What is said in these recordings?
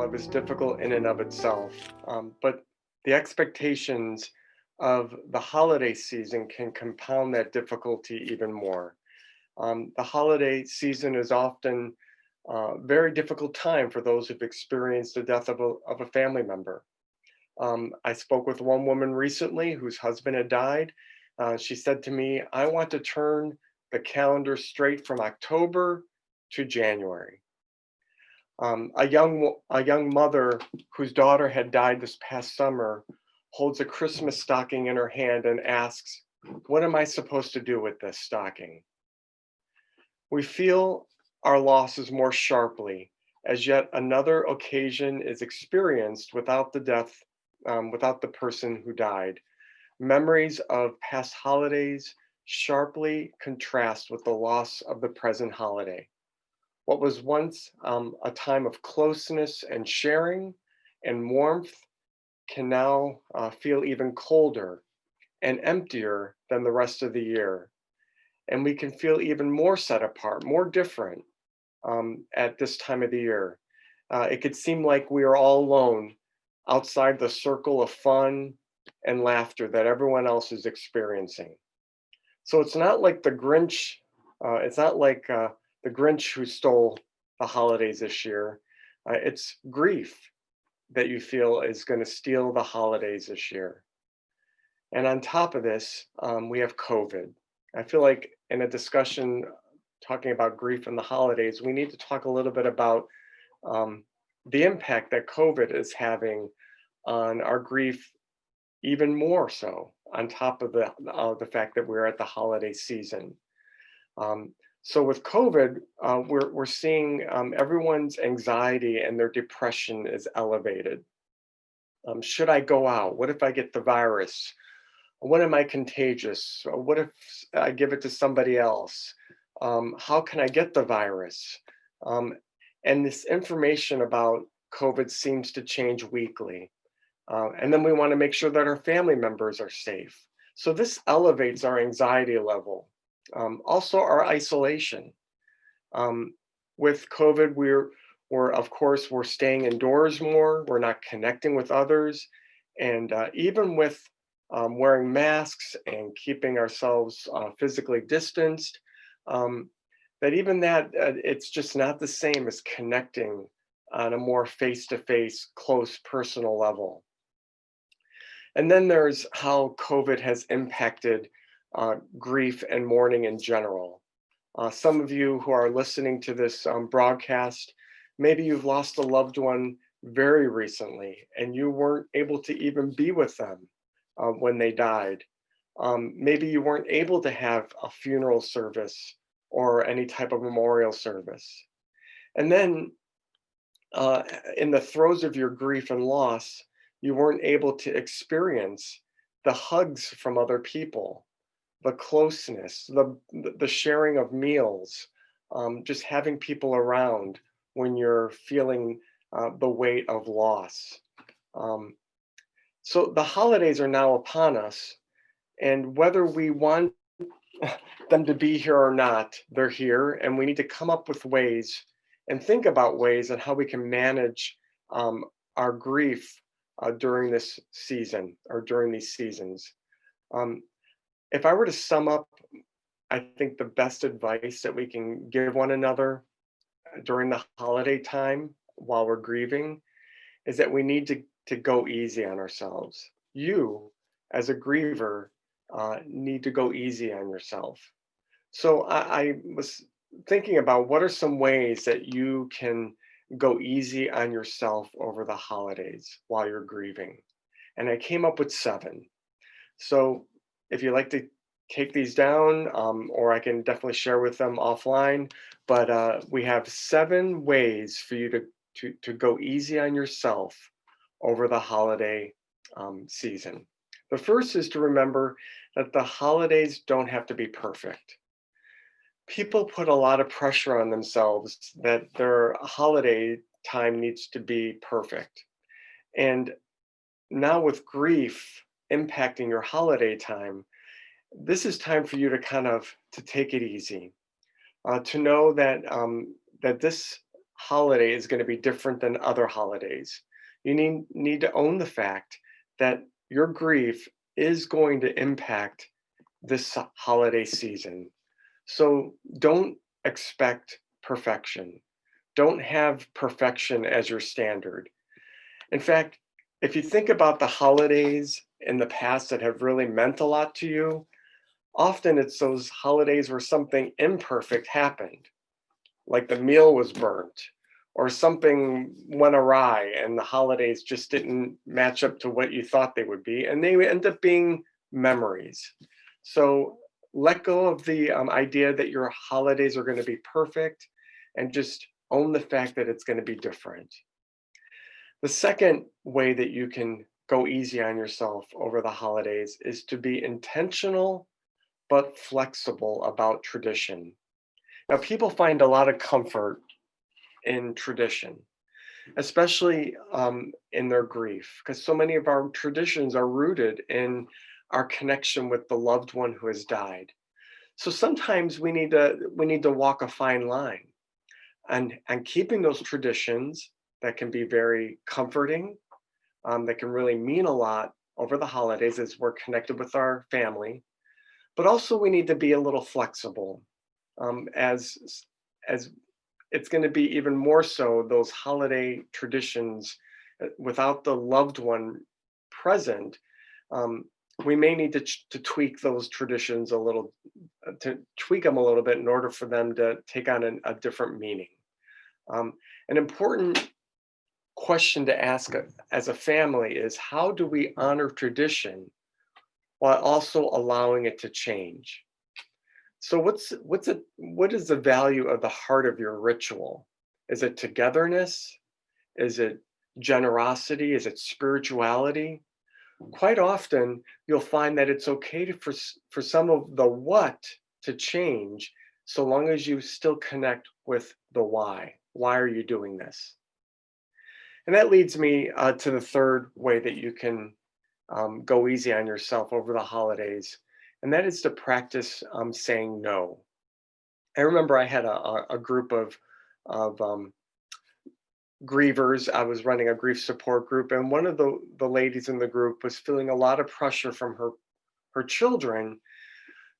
love is difficult in and of itself, but the expectations of the holiday season can compound that difficulty even more. The holiday season is often a very difficult time for those who've experienced the death of a family member. I spoke with one woman recently whose husband had died. She said to me, I want to turn the calendar straight from October to January. A young mother whose daughter had died this past summer holds a Christmas stocking in her hand and asks, what am I supposed to do with this stocking? We feel our losses more sharply as yet another occasion is experienced without the death, without the person who died. Memories of past holidays sharply contrast with the loss of the present holiday. What was once a time of closeness and sharing and warmth can now feel even colder and emptier than the rest of the year. And we can feel even more set apart, more different at this time of the year. It could seem like we are all alone outside the circle of fun and laughter that everyone else is experiencing. So it's not like the Grinch, it's not like the Grinch who stole the holidays this year. It's grief that you feel is going to steal the holidays this year. And on top of this, we have COVID. I feel like in a discussion talking about grief and the holidays, we need to talk a little bit about the impact that COVID is having on our grief, even more so, on top of the fact that we're at the holiday season. So with COVID, we're seeing everyone's anxiety and their depression is elevated. Should I go out? What if I get the virus? What am I contagious? What if I give it to somebody else? How can I get the virus? And this information about COVID seems to change weekly. And then we want to make sure that our family members are safe. So this elevates our anxiety level. Also our isolation. With COVID, we're of course, we're staying indoors more, we're not connecting with others. And even with wearing masks and keeping ourselves physically distanced, it's just not the same as connecting on a more face-to-face, close personal level. And then there's how COVID has impacted grief and mourning in general. Some of you who are listening to this broadcast, maybe you've lost a loved one very recently and you weren't able to even be with them when they died. Maybe you weren't able to have a funeral service or any type of memorial service. And then in the throes of your grief and loss, you weren't able to experience the hugs from other people, the closeness, the sharing of meals, just having people around when you're feeling the weight of loss. So the holidays are now upon us, and whether we want them to be here or not, they're here, and we need to come up with ways and think about ways on how we can manage our grief during this season or during these seasons. If I were to sum up, I think the best advice that we can give one another during the holiday time while we're grieving is that we need to go easy on ourselves. You, as a griever, need to go easy on yourself. So I was thinking about what are some ways that you can go easy on yourself over the holidays while you're grieving. And I came up with 7. So if you'd like to take these down, or I can definitely share with them offline, but we have 7 ways for you to go easy on yourself over the holiday season. The first is to remember that the holidays don't have to be perfect. People put a lot of pressure on themselves that their holiday time needs to be perfect. And now with grief impacting your holiday time, this is time for you to take it easy, to know that that this holiday is going to be different than other holidays. You need to own the fact that your grief is going to impact this holiday season. So don't expect perfection. Don't have perfection as your standard. In fact, if you think about the holidays in the past that have really meant a lot to you, often it's those holidays where something imperfect happened, like the meal was burnt or something went awry and the holidays just didn't match up to what you thought they would be. And they end up being memories. So let go of the idea that your holidays are going to be perfect and just own the fact that it's going to be different. The second way that you can go easy on yourself over the holidays is to be intentional but flexible about tradition. Now, people find a lot of comfort in tradition, especially in their grief, because so many of our traditions are rooted in our connection with the loved one who has died. So sometimes we need to walk a fine line and keeping those traditions that can be very comforting, that can really mean a lot over the holidays as we're connected with our family. But also we need to be a little flexible, as it's going to be even more so those holiday traditions without the loved one present. We may need to tweak those traditions a little, to tweak them a little bit in order for them to take on a different meaning. An important question to ask as a family is, how do we honor tradition while also allowing it to change? So what is the value of the heart of your ritual? Is it togetherness? Is it generosity? Is it spirituality? Quite often, you'll find that it's okay for some of the what to change, so long as you still connect with the why. Why are you doing this? And that leads me to the third way that you can go easy on yourself over the holidays, and that is to practice saying no. I remember I had a group of grievers. I was running a grief support group, and one of the ladies in the group was feeling a lot of pressure from her children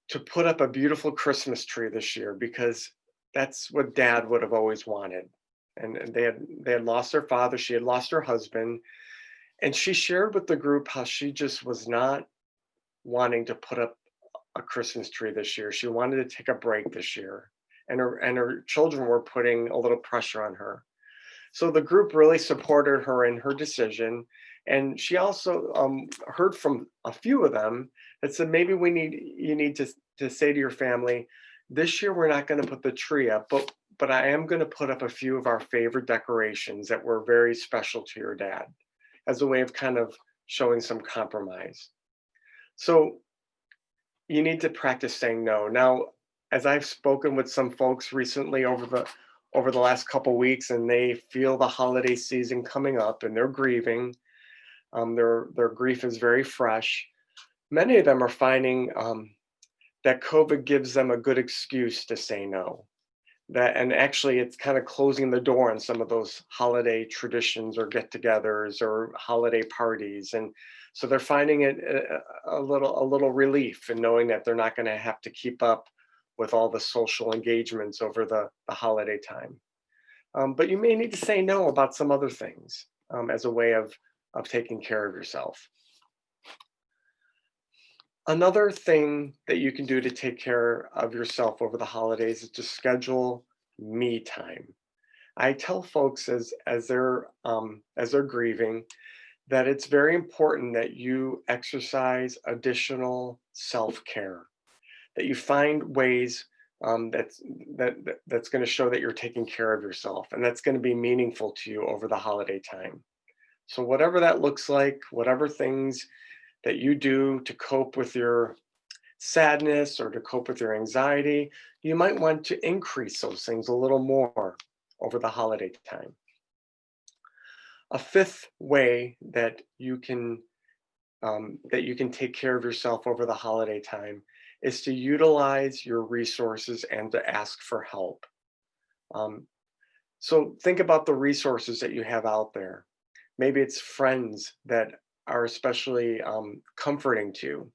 to put up a beautiful Christmas tree this year because that's what dad would have always wanted. And they had lost their father, she had lost her husband, and she shared with the group how she just was not wanting to put up a Christmas tree this year. She wanted to take a break this year, and her children were putting a little pressure on her. So the group really supported her in her decision, and she also heard from a few of them that said, maybe you need to say to your family, this year we're not going to put the tree up, but I am going to put up a few of our favorite decorations that were very special to your dad, as a way of kind of showing some compromise. So you need to practice saying no. Now, as I've spoken with some folks recently over the last couple weeks, and they feel the holiday season coming up and they're grieving, their grief is very fresh. Many of them are finding that COVID gives them a good excuse to say no. And actually it's kind of closing the door on some of those holiday traditions or get-togethers or holiday parties. And so they're finding it a little relief in knowing that they're not going to have to keep up with all the social engagements over the holiday time. But you may need to say no about some other things, as a way of taking care of yourself. Another thing that you can do to take care of yourself over the holidays is to schedule me time. I tell folks as they're grieving that it's very important that you exercise additional self-care, that you find ways that's going to show that you're taking care of yourself, and that's going to be meaningful to you over the holiday time. So whatever that looks like, whatever things that you do to cope with your sadness or to cope with your anxiety, you might want to increase those things a little more over the holiday time. A fifth way that you can take care of yourself over the holiday time is to utilize your resources and to ask for help. Um, So think about the resources that you have out there. Maybe it's friends that are especially comforting to you.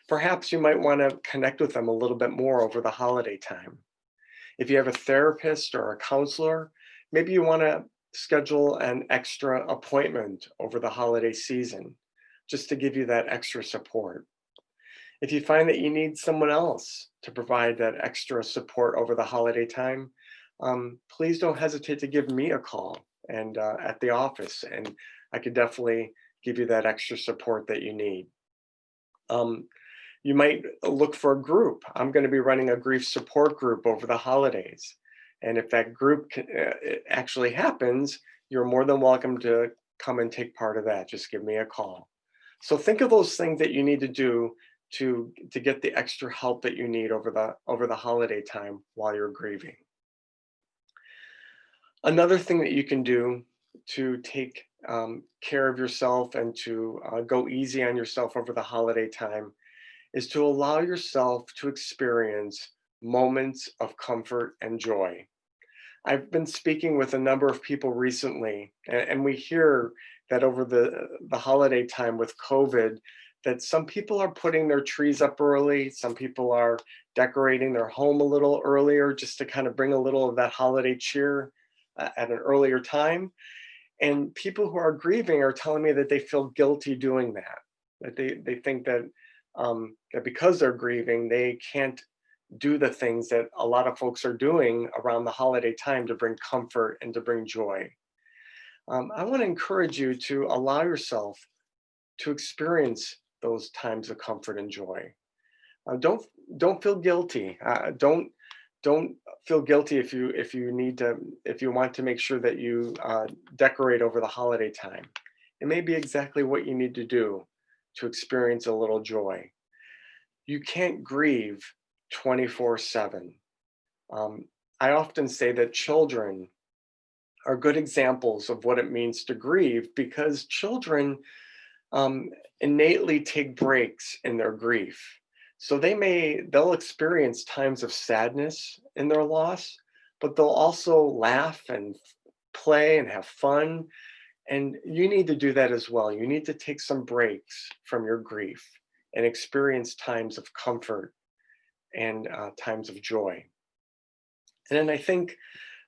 Perhaps you might want to connect with them a little bit more over the holiday time. If you have a therapist or a counselor, maybe you want to schedule an extra appointment over the holiday season just to give you that extra support. If you find that you need someone else to provide that extra support over the holiday time, please don't hesitate to give me a call and at the office, and I could definitely give you that extra support that you need. Um, you might look for a group. I'm going to be running a grief support group over the holidays. And if that group it actually happens, you're more than welcome to come and take part of that. Just give me a call. So think of those things that you need to do to get the extra help that you need over the holiday time while you're grieving. Another thing that you can do to take care of yourself and to go easy on yourself over the holiday time is to allow yourself to experience moments of comfort and joy. I've been speaking with a number of people recently, and we hear that over the holiday time with COVID, that some people are putting their trees up early, some people are decorating their home a little earlier just to kind of bring a little of that holiday cheer at an earlier time. And people who are grieving are telling me that they feel guilty doing that, that they think that because they're grieving, they can't do the things that a lot of folks are doing around the holiday time to bring comfort and to bring joy. I want to encourage you to allow yourself to experience those times of comfort and joy. Uh, don't don't feel guilty. Don't feel guilty if you need to if you want to make sure that you decorate over the holiday time. It may be exactly what you need to do to experience a little joy. You can't grieve 24/7. Um, I often say that children are good examples of what it means to grieve because children um, innately take breaks in their grief. So they'll experience times of sadness in their loss, but they'll also laugh and play and have fun. And you need to do that as well. You need to take some breaks from your grief and experience times of comfort and times of joy. And then I think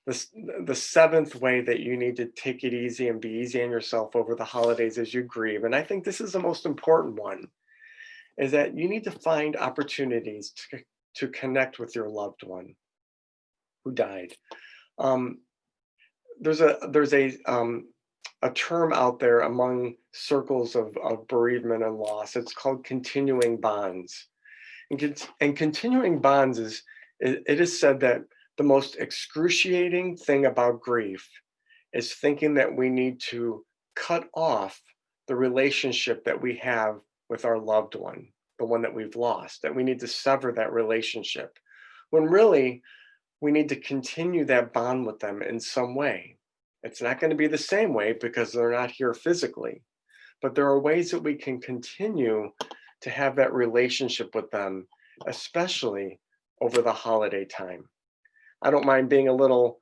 the, the seventh way that you need to take it easy and be easy on yourself over the holidays as you grieve, and I think this is the most important one, is that you need to find opportunities to connect with your loved one who died. Um, there's a term out there among circles of bereavement and loss. It's called continuing bonds. And continuing bonds it is said that the most excruciating thing about grief is thinking that we need to cut off the relationship that we have with our loved one, the one that we've lost, that we need to sever that relationship. When really, we need to continue that bond with them in some way. It's not going to be the same way because they're not here physically, but there are ways that we can continue to have that relationship with them, especially over the holiday time. I don't mind being a little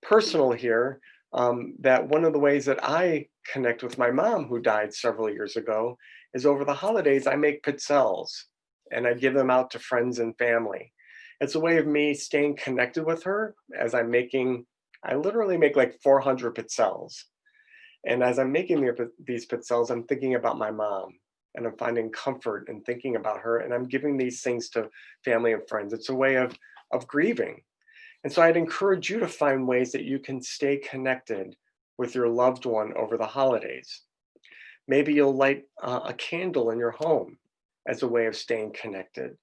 personal here. That one of the ways that I connect with my mom, who died several years ago, is over the holidays, I make pizzelles and I give them out to friends and family. It's a way of me staying connected with her as I literally make like 400 pizzelles. And as I'm making these pizzelles, I'm thinking about my mom and I'm finding comfort in thinking about her. And I'm giving these things to family and friends. It's a way of grieving. And so I'd encourage you to find ways that you can stay connected with your loved one over the holidays. Maybe you'll light a candle in your home as a way of staying connected.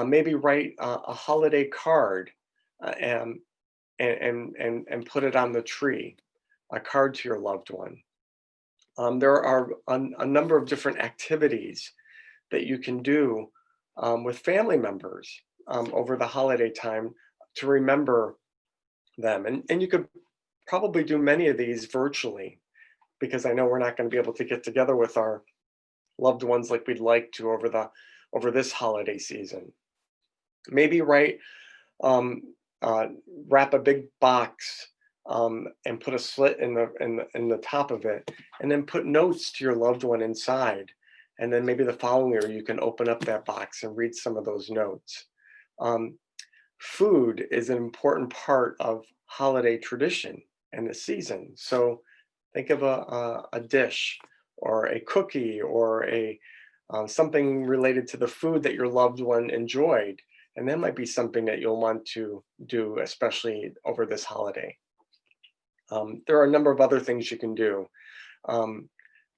Maybe write a holiday card uh, and, and put it on the tree, a card to your loved one. There are a number of different activities that you can do with family members over the holiday time to remember them. And you could probably do many of these virtually because I know we're not going to be able to get together with our loved ones like we'd like to over this holiday season. Maybe um, wrap a big box and put a slit in the top of it, and then put notes to your loved one inside. And then maybe the following year you can open up that box and read some of those notes. Um, Food is an important part of holiday tradition and the season. So think of a dish or a cookie or a something related to the food that your loved one enjoyed. And that might be something that you'll want to do, especially over this holiday. There are a number of other things you can do. Um,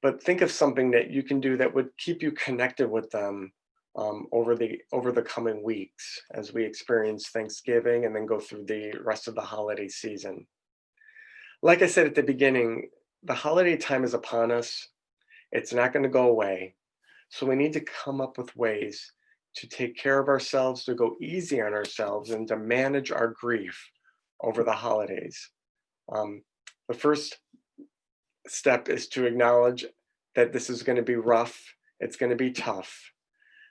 but think of something that you can do that would keep you connected with them over the coming weeks as we experience Thanksgiving and then go through the rest of the holiday season. Like I said at the beginning, the holiday time is upon us. It's not going to go away. So we need to come up with ways to take care of ourselves, to go easy on ourselves, and to manage our grief over the holidays. Um, the first step is to acknowledge that this is going to be rough, it's going to be tough.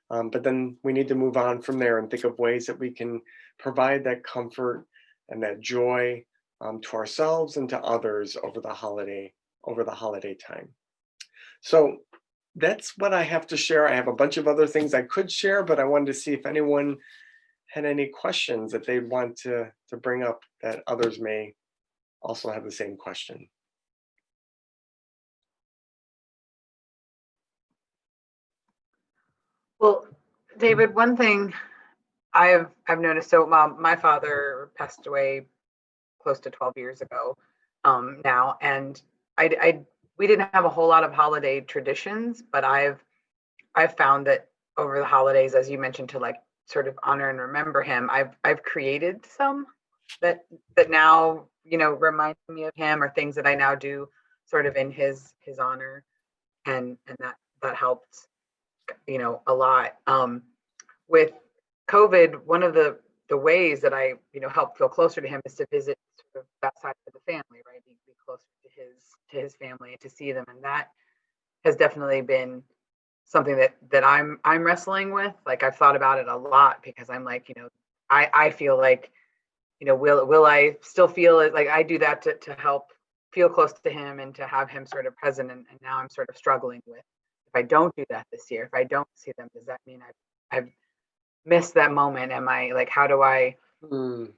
But then we need to move on from there and think of ways that we can provide that comfort and that joy to ourselves and to others over the holiday time. So that's what I have to share. I have a bunch of other things I could share, but I wanted to see if anyone had any questions that they'd want to bring up that others may also have the same question. Well, David, one thing I've noticed. So, my father passed away close to 12 years ago now, and I we didn't have a whole lot of holiday traditions, but I've found that over the holidays, as you mentioned, to like sort of honor and remember him, I've created some that now remind me of him, or things that I now do sort of in his honor, and that helped a lot. With COVID, one of the ways that I help feel closer to him is to visit sort of that side of the family, right? Be closer to his family and to see them, and that has definitely been something that I'm wrestling with. Like, I've thought about it a lot, because I'm like, I feel like, will I still feel it, like I do that to help feel close to him and to have him sort of present, and now I'm sort of struggling with, if I don't do that this year, if I don't see them, does that mean I've missed that moment? Am I like, how do I Mm,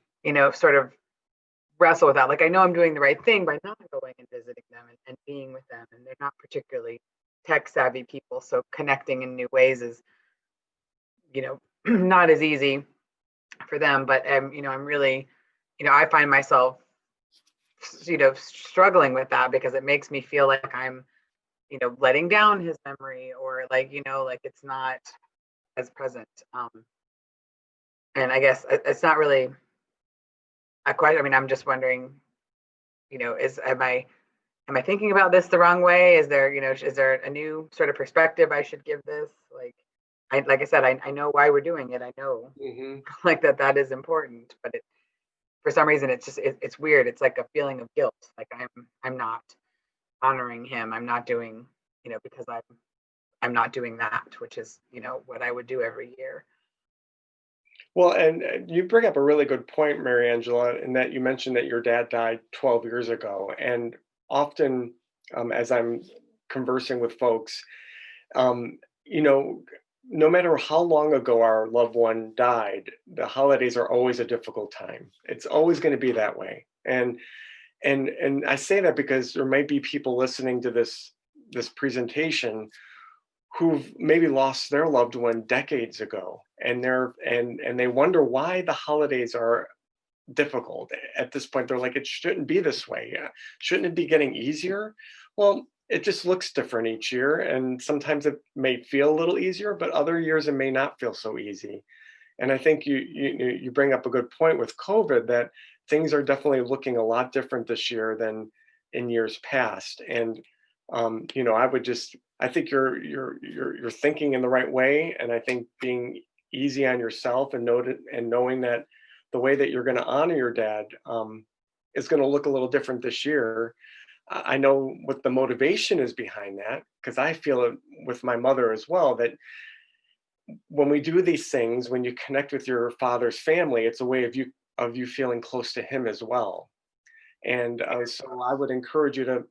sort of wrestle with that? Like, I know I'm doing the right thing by not going and visiting them, and being with them, and they're not particularly tech savvy people, so connecting in new ways is not as easy for them. But I'm really, I find myself struggling with that, because it makes me feel like I'm letting down his memory, or like like it's not as present. And I guess it's not really a question. I mean, I'm just wondering, am I thinking about this the wrong way? Is there a new sort of perspective I should give this? Like I said, I know why we're doing it. I know mhm. like that is important, but for some reason it's weird. It's like a feeling of guilt. Like I'm not honoring him. I'm not doing, because I'm not doing that, which is, what I would do every year. Well, and you bring up a really good point, Mary Angela, in that you mentioned that your dad died 12 years ago. And often, as I'm conversing with folks, um, you know, no matter how long ago our loved one died, the holidays are always a difficult time. It's always going to be that way. And I say that because there might be people listening to this presentation who've maybe lost their loved one decades ago, and they wonder why the holidays are difficult at this point. They're like, it shouldn't be this way. Shouldn't it be getting easier? Well, it just looks different each year, and sometimes it may feel a little easier, but other years it may not feel so easy. And I think you bring up a good point with COVID, that things are definitely looking a lot different this year than in years past. And I think you're thinking in the right way, and I think being easy on yourself and knowing that the way that you're going to honor your dad is going to look a little different this year. I know what the motivation is behind that, because I feel it with my mother as well, that when we do these things, when you connect with your father's family, it's a way of you feeling close to him as well. And so I would encourage you to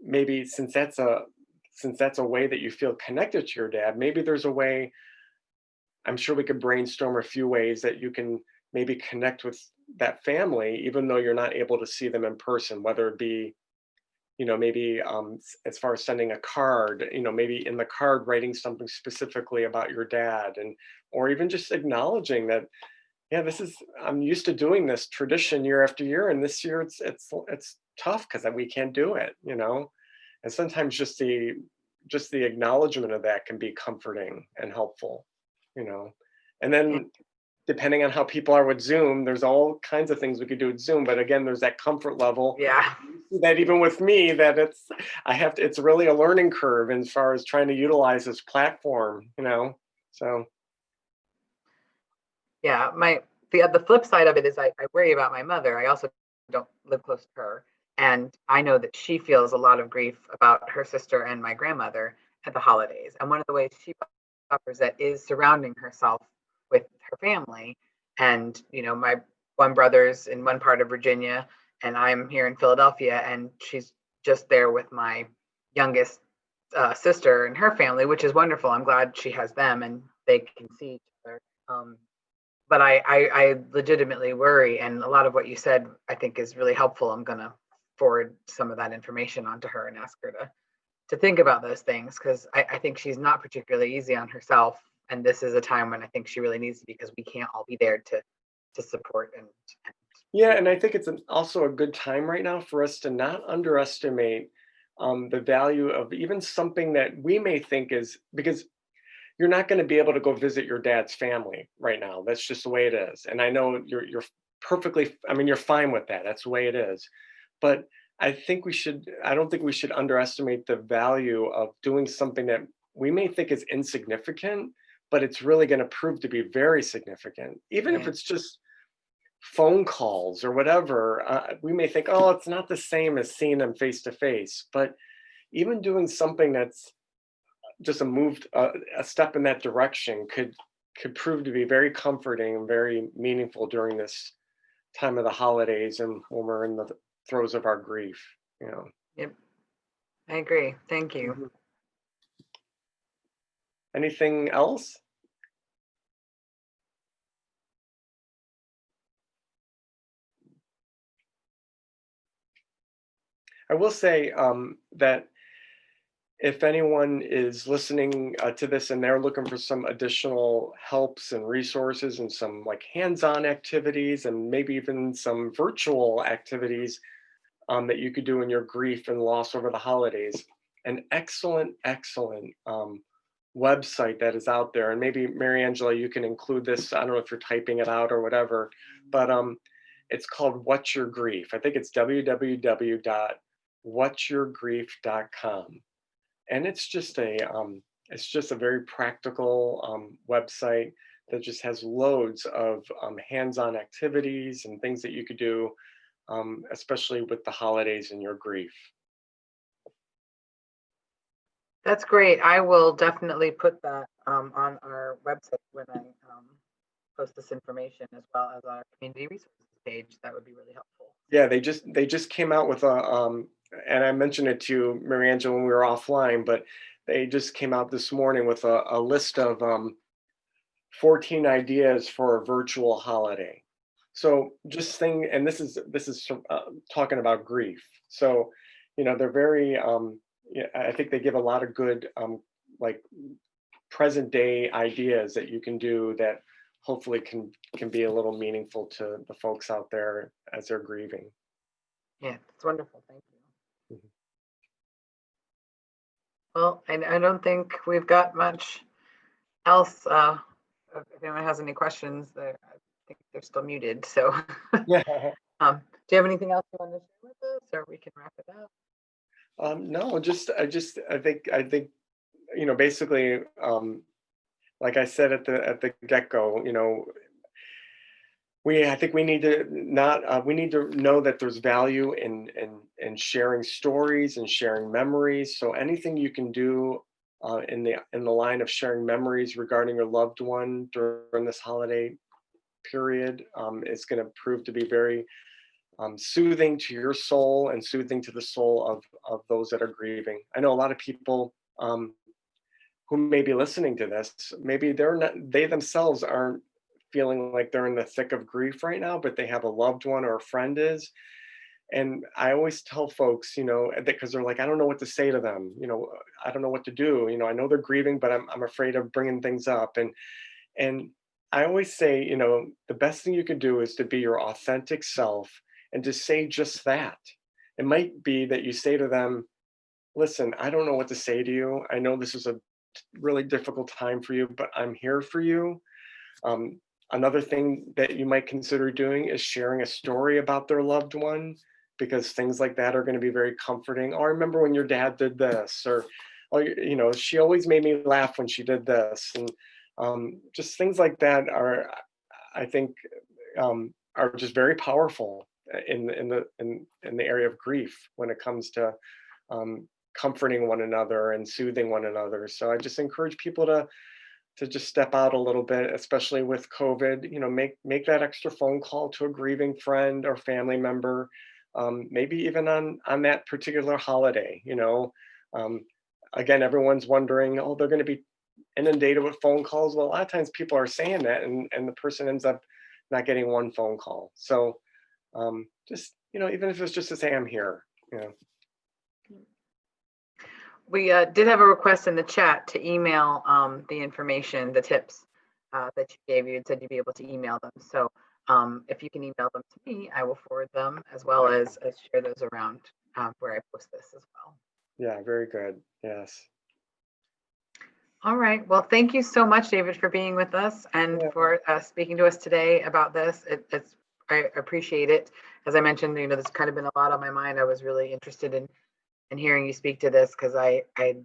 maybe, since that's a way that you feel connected to your dad, maybe there's a way. I'm sure we could brainstorm a few ways that you can maybe connect with that family, even though you're not able to see them in person, whether it be, maybe as far as sending a card, maybe in the card writing something specifically about your dad, and or even just acknowledging that, yeah, I'm used to doing this tradition year after year, and this year it's tough because we can't do it. And sometimes just the acknowledgement of that can be comforting and helpful, you know. And Yeah. then depending on how people are with Zoom, there's all kinds of things we could do with Zoom. But again, there's that comfort level Yeah. that even with me, that it's really a learning curve as far as trying to utilize this platform. So Yeah. The flip side of it is I worry about my mother. I also don't live close to her. And I know that she feels a lot of grief about her sister and my grandmother at the holidays. And one of the ways she suffers that is surrounding herself with her family. And, my one brother's in one part of Virginia and I'm here in Philadelphia, and she's just there with my youngest sister and her family, which is wonderful. I'm glad she has them and they can see each other. But I legitimately worry, and a lot of what you said I think is really helpful. I'm gonna forward some of that information onto her and ask her to think about those things, because I think she's not particularly easy on herself, and this is a time when I think she really needs to, because we can't all be there to support and yeah, be and there. I think it's also a good time right now for us to not underestimate the value of even something that we may think is, because you're not going to be able to go visit your dad's family right now. That's just the way it is. And I know you're perfectly, I mean, you're fine with that. That's the way it is. But I don't think we should underestimate the value of doing something that we may think is insignificant, but it's really going to prove to be very significant. Even if Yeah. it's just phone calls or whatever, we may think, oh, it's not the same as seeing them face to face. But even doing something that's just a step in that direction could prove to be very comforting and very meaningful during this time of the holidays and when we're in the throes of our grief. Yep. I agree. Thank you. Mhm. Anything else? I will say that if anyone is listening to this and they're looking for some additional helps and resources and some like hands-on activities and maybe even some virtual activities that you could do in your grief and loss over the holidays, an excellent website that is out there. And maybe Mary Angela, you can include this. I don't know if you're typing it out or whatever, but it's called What's Your Grief. I think it's www.whatsyourgrief.com, and it's just a very practical website that just has loads of hands-on activities and things that you could do, especially with the holidays and your grief. That's great. I will definitely put that on our website when I post this information, as well as our community resources page. That would be really helpful. Yeah, they just came out with and I mentioned it to Mariangela when we were offline, but they just came out this morning with a list of 14 ideas for a virtual holiday. So just think, and this is talking about grief. So they're very yeah, I think they give a lot of good like present day ideas that you can do that hopefully can be a little meaningful to the folks out there as they're grieving. Yeah, it's wonderful. Thank you. Mhm. Well, I don't think we've got much else. If anyone has any questions, I think they're still muted. So, Yeah. do you have anything else you want to share with us, or we can wrap it up? No, I think basically, like I said at the get-go, I think we need to not we need to know that there's value in sharing stories and sharing memories. So anything you can do in the line of sharing memories regarding your loved one during this holiday period is going to prove to be very soothing to your soul and soothing to the soul of those that are grieving. I know a lot of people who may be listening to this, maybe they themselves aren't feeling like they're in the thick of grief right now, but they have a loved one or a friend is. And I always tell folks, because they're like, I don't know what to say to them. I don't know what to do. I know they're grieving, but I'm afraid of bringing things up. And I always say, the best thing you can do is to be your authentic self and to say just that. It might be that you say to them, listen, I don't know what to say to you. I know this is a really difficult time for you, but I'm here for you. Another thing that you might consider doing is sharing a story about their loved one, because things like that are going to be very comforting. Oh, I remember when your dad did this, or, oh, she always made me laugh when she did this. And just things like that I think, are just very powerful in the area of grief when it comes to comforting one another and soothing one another. So I just encourage people to just step out a little bit, especially with COVID. Make that extra phone call to a grieving friend or family member, maybe even on that particular holiday. Again, everyone's wondering, oh, they're going to be inundated with phone calls. Well, a lot of times people are saying that, and the person ends up not getting one phone call. So just, even if it's just to say I'm here. We did have a request in the chat to email the information, the tips that you gave. You had said you'd be able to email them. So if you can email them to me, I will forward them, as well as share those around where I post this as well. Yeah, very good. Yes. All right. Well, thank you so much, David, for being with us and for speaking to us today about this. I appreciate it. As I mentioned, there's kind of been a lot on my mind. I was really interested in hearing you speak to this, because I like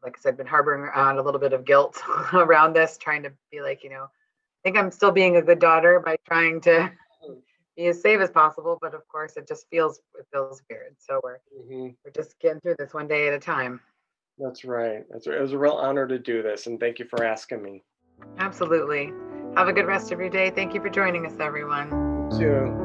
I said, been harboring around a little bit of guilt around this, trying to be like, I think I'm still being a good daughter by trying to be as safe as possible. But of course, it feels weird. So we're just getting through this one day at a time. That's right. It was a real honor to do this, and thank you for asking me. Absolutely. Have a good rest of your day. Thank you for joining us, everyone. You too.